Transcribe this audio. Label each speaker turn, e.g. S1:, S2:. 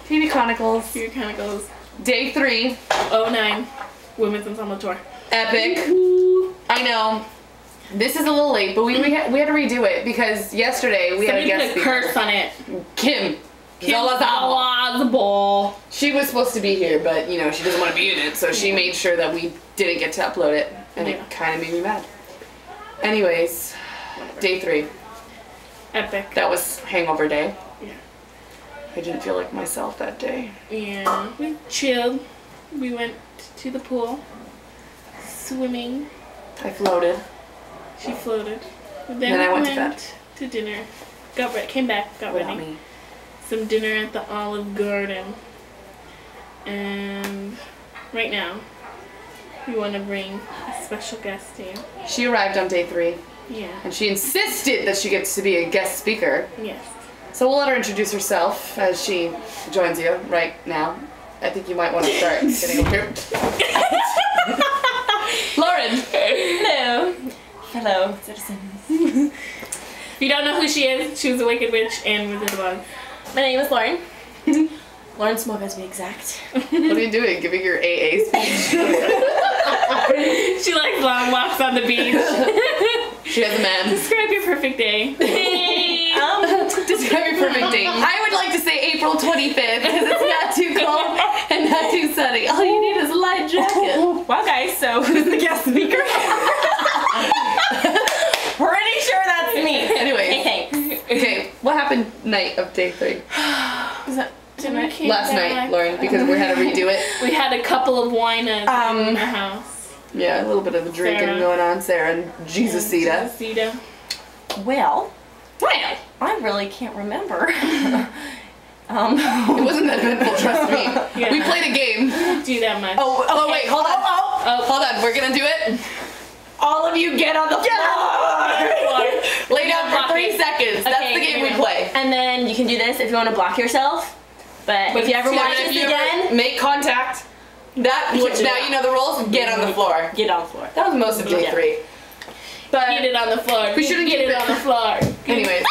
S1: TV Chronicles.
S2: TV Chronicles.
S1: Day 3.
S2: 09. Women's Ensemble Tour.
S1: Epic. I know. This is a little late, but we had to redo it because yesterday we had a guest
S2: put a curse on it.
S1: Kim
S2: Zalazabal.
S1: She was supposed to be here, but you know she doesn't want to be in it, so she made sure that we didn't get to upload it, and it kind of made me mad. Anyways, Day 3.
S2: Epic.
S1: That was hangover day.
S2: Yeah.
S1: I didn't feel like myself that day.
S2: Yeah. We chilled. We went to the pool. Swimming.
S1: I floated.
S2: She floated.
S1: Then I went to bed.
S2: To dinner. Got ready. Came back. Got
S1: Without
S2: ready.
S1: me.
S2: Some dinner at the Olive Garden. And right now, we want to bring a special guest to you.
S1: She arrived on Day 3.
S2: Yeah.
S1: And she insisted that she gets to be a guest speaker.
S2: Yes.
S1: So we'll let her introduce herself as she joins you right now. I think you might want to start getting over here. Lauren!
S3: Hello. Hello, citizens.
S2: If you don't know who she is, she was a Wicked Witch and Wizard of Oz.
S3: My name is Lauren. Lauren Smoke, to be exact.
S1: What are you doing? Giving your AA speech?
S2: She likes long walks on the beach.
S1: She has a man.
S2: Describe your perfect day. Hey!
S1: Describe your perfect day. I would like to say April 25th because it's not too cold and not too sunny. All you need is a light jacket.
S3: Wow, guys, so who's the guest speaker? Pretty sure that's me.
S1: Anyway.
S3: Hey, thanks.
S1: Okay, what happened night of Day 3?
S3: Was that tonight?
S1: Last night, Lauren, because we had to redo it.
S2: We had a couple of winas in the house.
S1: Yeah, a little bit of a drinking
S2: Sarah.
S1: going on. Sarah and Jesusita.
S3: Well, I really can't remember.
S1: It wasn't that eventful, trust me.
S2: Yeah.
S1: We played a game.
S2: Do that much.
S1: Oh, wait, hold on. Hold on, we're gonna do it. All of you get on the floor. Lay down for 3 seconds. That's the game we play.
S3: And then you can do this if you want to block yourself. But if you ever watch this again,
S1: make contact. Now you know the rules. Get on the floor.
S3: Get on the floor.
S1: That was most of Day 3.
S2: But get it on the floor.
S1: We shouldn't
S2: get it on the floor.
S1: Anyways,